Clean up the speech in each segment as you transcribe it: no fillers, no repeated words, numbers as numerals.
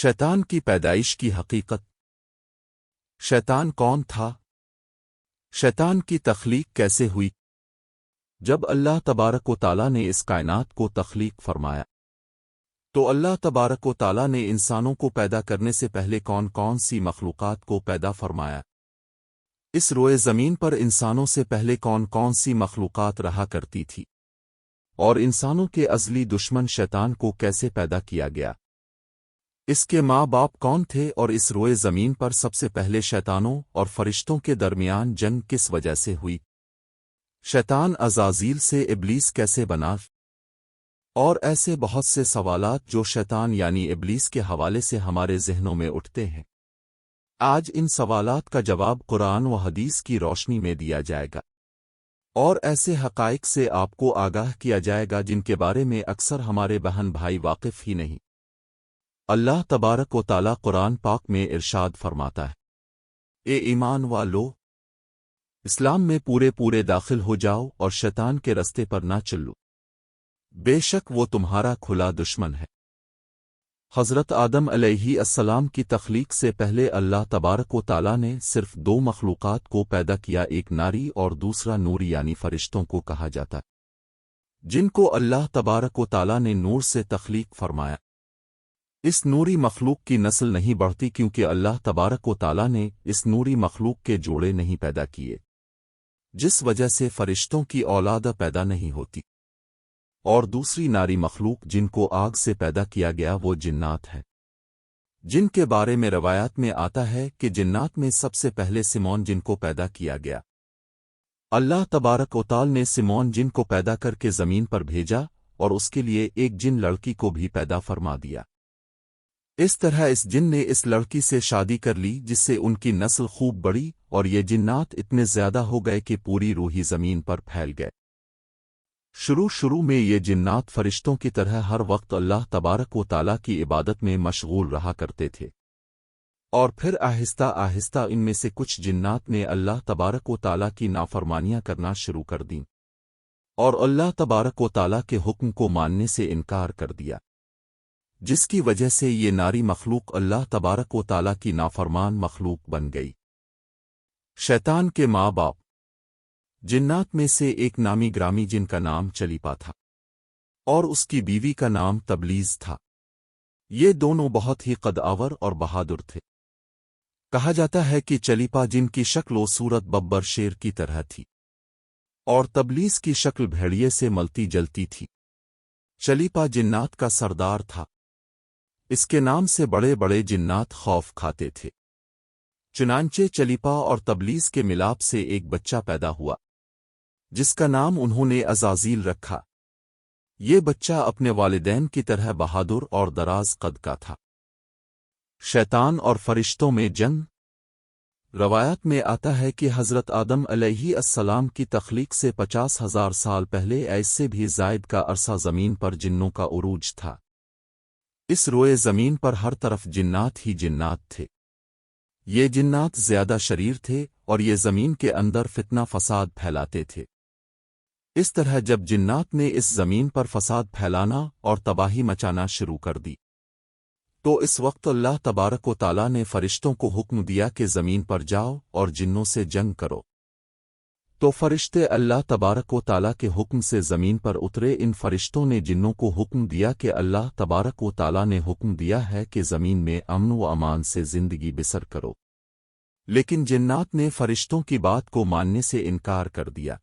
شیطان کی پیدائش کی حقیقت۔ شیطان کون تھا؟ شیطان کی تخلیق کیسے ہوئی؟ جب اللہ تبارک و تعالیٰ نے اس کائنات کو تخلیق فرمایا تو اللہ تبارک و تعالیٰ نے انسانوں کو پیدا کرنے سے پہلے کون کون سی مخلوقات کو پیدا فرمایا؟ اس روئے زمین پر انسانوں سے پہلے کون کون سی مخلوقات رہا کرتی تھی؟ اور انسانوں کے ازلی دشمن شیطان کو کیسے پیدا کیا گیا؟ اس کے ماں باپ کون تھے اور اس روئے زمین پر سب سے پہلے شیطانوں اور فرشتوں کے درمیان جنگ کس وجہ سے ہوئی؟ شیطان عزازیل سے ابلیس کیسے بنا؟ اور ایسے بہت سے سوالات جو شیطان یعنی ابلیس کے حوالے سے ہمارے ذہنوں میں اٹھتے ہیں۔ آج ان سوالات کا جواب قرآن و حدیث کی روشنی میں دیا جائے گا، اور ایسے حقائق سے آپ کو آگاہ کیا جائے گا جن کے بارے میں اکثر ہمارے بہن بھائی واقف ہی نہیں۔ اللہ تبارک و تعالیٰ قرآن پاک میں ارشاد فرماتا ہے، اے ایمان والو، اسلام میں پورے داخل ہو جاؤ اور شیطان کے رستے پر نہ چلو، بے شک وہ تمہارا کھلا دشمن ہے۔ حضرت آدم علیہ السلام کی تخلیق سے پہلے اللہ تبارک و تعالیٰ نے صرف دو مخلوقات کو پیدا کیا، ایک ناری اور دوسرا نوری یعنی فرشتوں کو کہا جاتا ہے، جن کو اللہ تبارک و تعالیٰ نے نور سے تخلیق فرمایا۔ اس نوری مخلوق کی نسل نہیں بڑھتی کیونکہ اللہ تبارک و تعالیٰ نے اس نوری مخلوق کے جوڑے نہیں پیدا کیے، جس وجہ سے فرشتوں کی اولاد پیدا نہیں ہوتی۔ اور دوسری ناری مخلوق جن کو آگ سے پیدا کیا گیا وہ جنات ہیں، جن کے بارے میں روایات میں آتا ہے کہ جنات میں سب سے پہلے سمون جن کو پیدا کیا گیا۔ اللہ تبارک و تعالیٰ نے سمون جن کو پیدا کر کے زمین پر بھیجا اور اس کے لیے ایک جن لڑکی کو بھی پیدا فرما دیا۔ اس طرح اس جن نے اس لڑکی سے شادی کر لی جس سے ان کی نسل خوب بڑی اور یہ جنات اتنے زیادہ ہو گئے کہ پوری روحی زمین پر پھیل گئے۔ شروع میں یہ جنات فرشتوں کی طرح ہر وقت اللہ تبارک و تعالیٰ کی عبادت میں مشغول رہا کرتے تھے، اور پھر آہستہ آہستہ ان میں سے کچھ جنات نے اللہ تبارک و تعالیٰ کی نافرمانیاں کرنا شروع کر دیں اور اللہ تبارک و تعالیٰ کے حکم کو ماننے سے انکار کر دیا، جس کی وجہ سے یہ ناری مخلوق اللہ تبارک و تعالیٰ کی نافرمان مخلوق بن گئی۔ شیطان کے ماں باپ جنات میں سے ایک نامی گرامی جن کا نام چلیپا تھا اور اس کی بیوی کا نام تبلیز تھا۔ یہ دونوں بہت ہی قدآور اور بہادر تھے۔ کہا جاتا ہے کہ چلیپا جن کی شکل و صورت ببر شیر کی طرح تھی اور تبلیز کی شکل بھیڑیے سے ملتی جلتی تھی۔ چلیپا جنات کا سردار تھا، اس کے نام سے بڑے بڑے جنات خوف کھاتے تھے۔ چنانچہ چلیپا اور تبلیز کے ملاپ سے ایک بچہ پیدا ہوا جس کا نام انہوں نے عزازیل رکھا۔ یہ بچہ اپنے والدین کی طرح بہادر اور دراز قد کا تھا۔ شیطان اور فرشتوں میں جنگ۔ روایات میں آتا ہے کہ حضرت آدم علیہ السلام کی تخلیق سے 50,000 سال پہلے ایسے بھی زائد کا عرصہ زمین پر جنوں کا عروج تھا۔ اس روئے زمین پر ہر طرف جنات ہی جنات تھے۔ یہ جنات زیادہ شریر تھے اور یہ زمین کے اندر فتنہ فساد پھیلاتے تھے۔ اس طرح جب جنات نے اس زمین پر فساد پھیلانا اور تباہی مچانا شروع کر دی تو اس وقت اللہ تبارک و تعالیٰ نے فرشتوں کو حکم دیا کہ زمین پر جاؤ اور جنوں سے جنگ کرو۔ تو فرشتے اللہ تبارک و تعالیٰ کے حکم سے زمین پر اترے۔ ان فرشتوں نے جنوں کو حکم دیا کہ اللہ تبارک و تعالیٰ نے حکم دیا ہے کہ زمین میں امن و امان سے زندگی بسر کرو، لیکن جنات نے فرشتوں کی بات کو ماننے سے انکار کر دیا،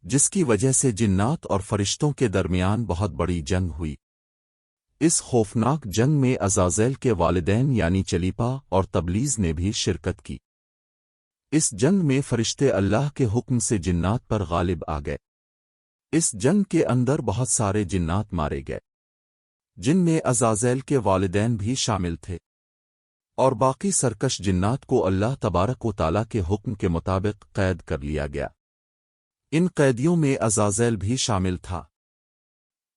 جس کی وجہ سے جنات اور فرشتوں کے درمیان بہت بڑی جنگ ہوئی۔ اس خوفناک جنگ میں عزازیل کے والدین یعنی چلیپا اور تبلیز نے بھی شرکت کی۔ اس جنگ میں فرشتے اللہ کے حکم سے جنات پر غالب آ گئے۔ اس جنگ کے اندر بہت سارے جنات مارے گئے، جن میں عزازیل کے والدین بھی شامل تھے، اور باقی سرکش جنات کو اللہ تبارک و تعالیٰ کے حکم کے مطابق قید کر لیا گیا۔ ان قیدیوں میں عزازیل بھی شامل تھا۔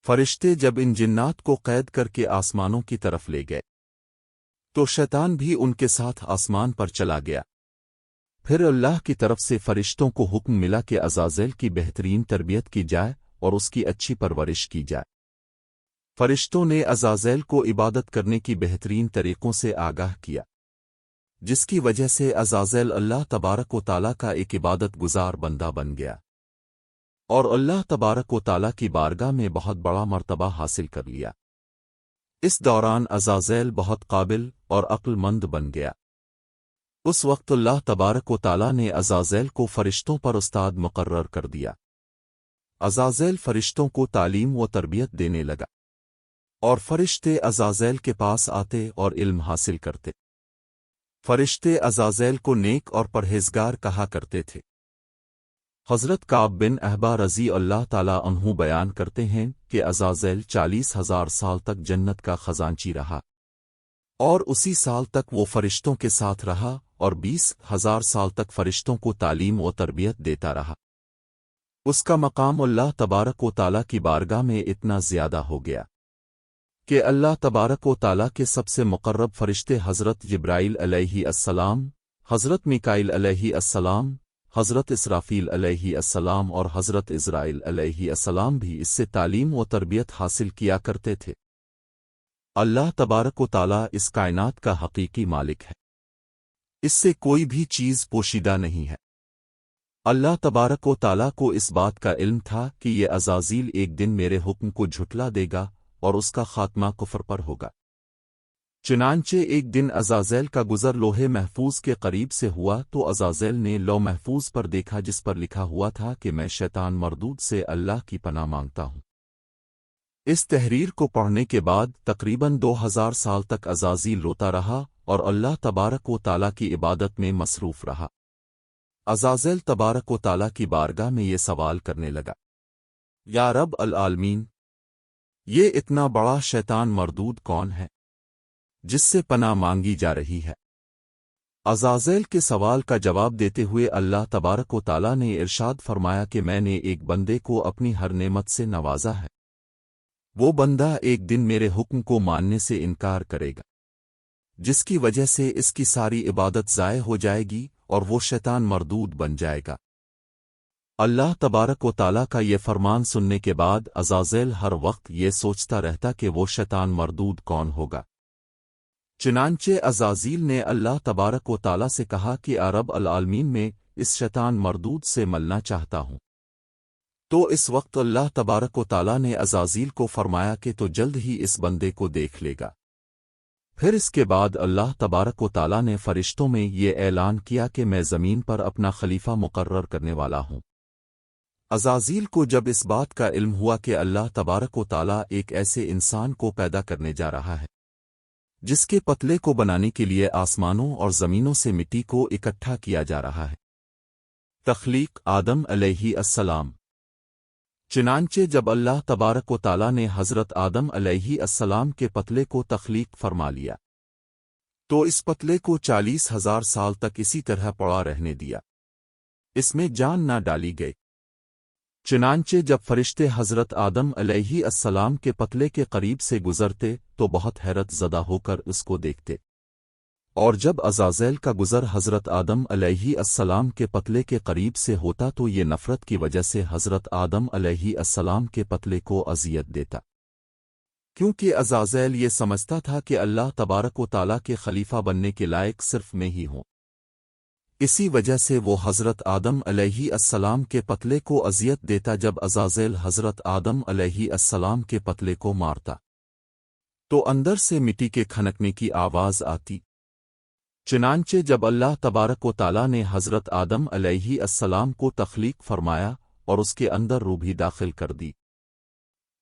فرشتے جب ان جنات کو قید کر کے آسمانوں کی طرف لے گئے تو شیطان بھی ان کے ساتھ آسمان پر چلا گیا۔ پھر اللہ کی طرف سے فرشتوں کو حکم ملا کہ عزازیل کی بہترین تربیت کی جائے اور اس کی اچھی پرورش کی جائے۔ فرشتوں نے عزازیل کو عبادت کرنے کی بہترین طریقوں سے آگاہ کیا، جس کی وجہ سے عزازیل اللہ تبارک و تعالیٰ کا ایک عبادت گزار بندہ بن گیا اور اللہ تبارک و تعالیٰ کی بارگاہ میں بہت بڑا مرتبہ حاصل کر لیا۔ اس دوران عزازیل بہت قابل اور عقل مند بن گیا۔ اس وقت اللہ تبارک و تعالیٰ نے عزازیل کو فرشتوں پر استاد مقرر کر دیا۔ عزازیل فرشتوں کو تعلیم و تربیت دینے لگا، اور فرشتے عزازیل کے پاس آتے اور علم حاصل کرتے۔ فرشتے عزازیل کو نیک اور پرہیزگار کہا کرتے تھے۔ حضرت کعب بن احبار رضی اللہ تعالیٰ عنہ بیان کرتے ہیں کہ عزازیل 40,000 سال تک جنت کا خزانچی رہا، اور اسی سال تک وہ فرشتوں کے ساتھ رہا اور 20,000 سال تک فرشتوں کو تعلیم و تربیت دیتا رہا۔ اس کا مقام اللہ تبارک و تعالیٰ کی بارگاہ میں اتنا زیادہ ہو گیا کہ اللہ تبارک و تعالیٰ کے سب سے مقرب فرشتے حضرت جبرائیل علیہ السلام، حضرت میکائیل علیہ السلام، حضرت اسرافیل علیہ السلام اور حضرت عزرائیل علیہ السلام بھی اس سے تعلیم و تربیت حاصل کیا کرتے تھے۔ اللہ تبارک و تعالیٰ اس کائنات کا حقیقی مالک ہے، اس سے کوئی بھی چیز پوشیدہ نہیں ہے۔ اللہ تبارک و تعالیٰ کو اس بات کا علم تھا کہ یہ عزازیل ایک دن میرے حکم کو جھٹلا دے گا اور اس کا خاتمہ کفر پر ہوگا۔ چنانچہ ایک دن عزازیل کا گزر لوح محفوظ کے قریب سے ہوا تو عزازیل نے لوح محفوظ پر دیکھا جس پر لکھا ہوا تھا کہ میں شیطان مردود سے اللہ کی پناہ مانگتا ہوں۔ اس تحریر کو پڑھنے کے بعد تقریباً 2000 سال تک عزازیل روتا رہا اور اللہ تبارک و تعالیٰ کی عبادت میں مصروف رہا۔ عزازیل تبارک و تعالیٰ کی بارگاہ میں یہ سوال کرنے لگا، یا رب العالمین، یہ اتنا بڑا شیطان مردود کون ہے جس سے پناہ مانگی جا رہی ہے؟ عزازیل کے سوال کا جواب دیتے ہوئے اللہ تبارک و تعالیٰ نے ارشاد فرمایا کہ میں نے ایک بندے کو اپنی ہر نعمت سے نوازا ہے، وہ بندہ ایک دن میرے حکم کو ماننے سے انکار کرے گا، جس کی وجہ سے اس کی ساری عبادت ضائع ہو جائے گی اور وہ شیطان مردود بن جائے گا۔ اللہ تبارک و تعالیٰ کا یہ فرمان سننے کے بعد عزازیل ہر وقت یہ سوچتا رہتا کہ وہ شیطان مردود کون ہوگا۔ چنانچہ عزازیل نے اللہ تبارک و تعالیٰ سے کہا کہ رب العالمین، میں اس شیطان مردود سے ملنا چاہتا ہوں۔ تو اس وقت اللہ تبارک و تعالیٰ نے عزازیل کو فرمایا کہ تو جلد ہی اس بندے کو دیکھ لے گا۔ پھر اس کے بعد اللہ تبارک و تعالیٰ نے فرشتوں میں یہ اعلان کیا کہ میں زمین پر اپنا خلیفہ مقرر کرنے والا ہوں۔ عزازیل کو جب اس بات کا علم ہوا کہ اللہ تبارک و تعالیٰ ایک ایسے انسان کو پیدا کرنے جا رہا ہے جس کے پتلے کو بنانے کے لیے آسمانوں اور زمینوں سے مٹی کو اکٹھا کیا جا رہا ہے۔ تخلیق آدم علیہ السلام۔ چنانچہ جب اللہ تبارک و تعالیٰ نے حضرت آدم علیہ السلام کے پتلے کو تخلیق فرما لیا تو اس پتلے کو 40,000 سال تک اسی طرح پڑا رہنے دیا، اس میں جان نہ ڈالی گئی۔ چنانچہ جب فرشتے حضرت آدم علیہ السلام کے پتلے کے قریب سے گزرتے تو بہت حیرت زدہ ہو کر اس کو دیکھتے، اور جب عزازیل کا گزر حضرت آدم علیہ السلام کے پتلے کے قریب سے ہوتا تو یہ نفرت کی وجہ سے حضرت آدم علیہ السلام کے پتلے کو اذیت دیتا، کیونکہ عزازیل یہ سمجھتا تھا کہ اللہ تبارک و تعالیٰ کے خلیفہ بننے کے لائق صرف میں ہی ہوں۔ اسی وجہ سے وہ حضرت آدم علیہ السلام کے پتلے کو اذیت دیتا۔ جب عزازیل حضرت آدم علیہ السلام کے پتلے کو مارتا تو اندر سے مٹی کے کھنکنے کی آواز آتی۔ چنانچہ جب اللہ تبارک و تعالیٰ نے حضرت آدم علیہ السلام کو تخلیق فرمایا اور اس کے اندر روح بھی داخل کر دی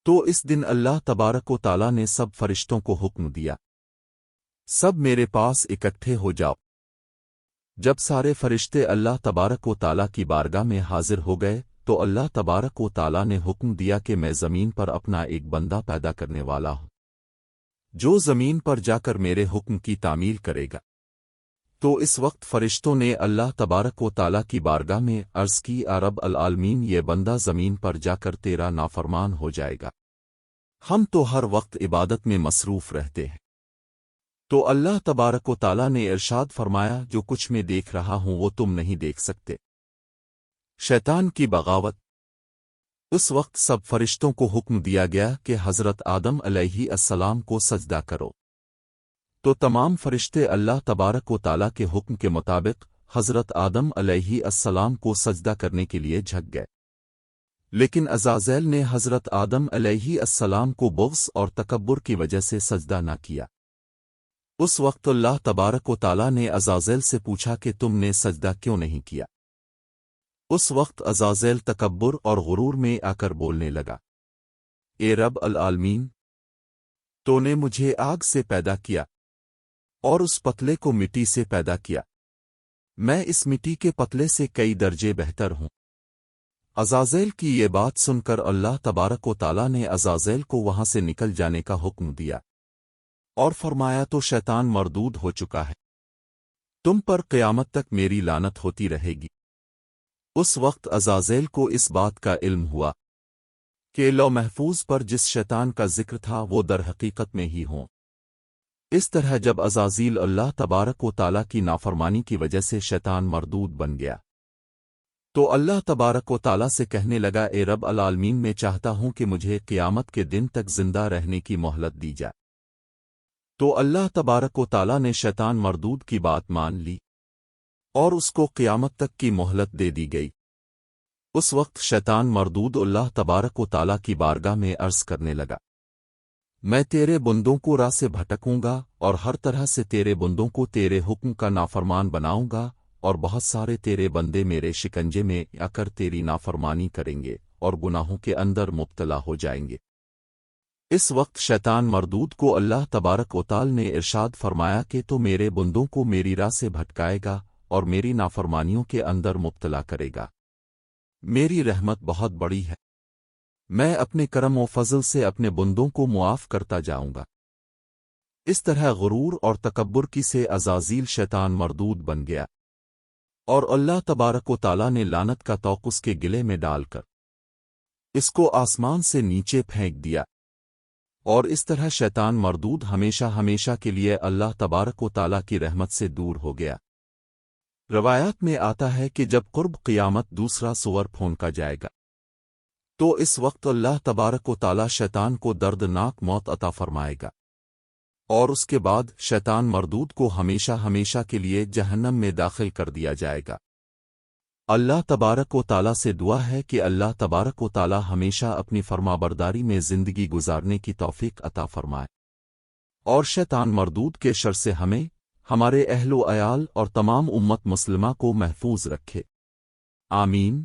تو اس دن اللہ تبارک و تعالیٰ نے سب فرشتوں کو حکم دیا، سب میرے پاس اکٹھے ہو جاؤ۔ جب سارے فرشتے اللہ تبارک و تعالیٰ کی بارگاہ میں حاضر ہو گئے تو اللہ تبارک و تعالیٰ نے حکم دیا کہ میں زمین پر اپنا ایک بندہ پیدا کرنے والا ہوں جو زمین پر جا کر میرے حکم کی تعمیل کرے گا۔ تو اس وقت فرشتوں نے اللہ تبارک و تعالیٰ کی بارگاہ میں عرض کی، رب العالمین، یہ بندہ زمین پر جا کر تیرا نافرمان ہو جائے گا، ہم تو ہر وقت عبادت میں مصروف رہتے ہیں۔ تو اللہ تبارک و تعالیٰ نے ارشاد فرمایا، جو کچھ میں دیکھ رہا ہوں وہ تم نہیں دیکھ سکتے۔ شیطان کی بغاوت۔ اس وقت سب فرشتوں کو حکم دیا گیا کہ حضرت آدم علیہ السلام کو سجدہ کرو، تو تمام فرشتے اللہ تبارک و تعالیٰ کے حکم کے مطابق حضرت آدم علیہ السلام کو سجدہ کرنے کے لیے جھک گئے، لیکن عزازیل نے حضرت آدم علیہ السلام کو بغض اور تکبر کی وجہ سے سجدہ نہ کیا۔ اس وقت اللہ تبارک و تعالیٰ نے عزازیل سے پوچھا کہ تم نے سجدہ کیوں نہیں کیا؟ اس وقت عزازیل تکبر اور غرور میں آ کر بولنے لگا، اے رب العالمین، تو نے مجھے آگ سے پیدا کیا اور اس پتلے کو مٹی سے پیدا کیا، میں اس مٹی کے پتلے سے کئی درجے بہتر ہوں۔ عزازیل کی یہ بات سن کر اللہ تبارک و تعالیٰ نے عزازیل کو وہاں سے نکل جانے کا حکم دیا اور فرمایا تو شیطان مردود ہو چکا ہے، تم پر قیامت تک میری لعنت ہوتی رہے گی۔ اس وقت عزازیل کو اس بات کا علم ہوا کہ لوح محفوظ پر جس شیطان کا ذکر تھا وہ در حقیقت میں ہی ہوں۔ اس طرح جب عزازیل اللہ تبارک و تعالیٰ کی نافرمانی کی وجہ سے شیطان مردود بن گیا تو اللہ تبارک و تعالیٰ سے کہنے لگا، اے رب العالمین، میں چاہتا ہوں کہ مجھے قیامت کے دن تک زندہ رہنے کی مہلت دی جائے۔ تو اللہ تبارک و تعالیٰ نے شیطان مردود کی بات مان لی اور اس کو قیامت تک کی مہلت دے دی گئی۔ اس وقت شیطان مردود اللہ تبارک و تعالیٰ کی بارگاہ میں عرض کرنے لگا، میں تیرے بندوں کو راہ سے بھٹکوں گا اور ہر طرح سے تیرے بندوں کو تیرے حکم کا نافرمان بناؤں گا، اور بہت سارے تیرے بندے میرے شکنجے میں آ کر تیری نافرمانی کریں گے اور گناہوں کے اندر مبتلا ہو جائیں گے۔ اس وقت شیطان مردود کو اللہ تبارک و تعالی نے ارشاد فرمایا کہ تو میرے بندوں کو میری راہ سے بھٹکائے گا اور میری نافرمانیوں کے اندر مبتلا کرے گا، میری رحمت بہت بڑی ہے، میں اپنے کرم و فضل سے اپنے بندوں کو معاف کرتا جاؤں گا۔ اس طرح غرور اور تکبر کی سے عزازیل شیطان مردود بن گیا اور اللہ تبارک و تعالیٰ نے لعنت کا طوق اس کے گلے میں ڈال کر اس کو آسمان سے نیچے پھینک دیا، اور اس طرح شیطان مردود ہمیشہ ہمیشہ کے لیے اللہ تبارک و تعالیٰ کی رحمت سے دور ہو گیا۔ روایات میں آتا ہے کہ جب قرب قیامت دوسرا سور پھونکا جائے گا تو اس وقت اللہ تبارک و تعالیٰ شیطان کو دردناک موت عطا فرمائے گا، اور اس کے بعد شیطان مردود کو ہمیشہ ہمیشہ کے لیے جہنم میں داخل کر دیا جائے گا۔ اللہ تبارک و تعالیٰ سے دعا ہے کہ اللہ تبارک و تعالیٰ ہمیشہ اپنی فرمانبرداری میں زندگی گزارنے کی توفیق عطا فرمائے اور شیطان مردود کے شر سے ہمیں، ہمارے اہل و عیال اور تمام امت مسلمہ کو محفوظ رکھے، آمین۔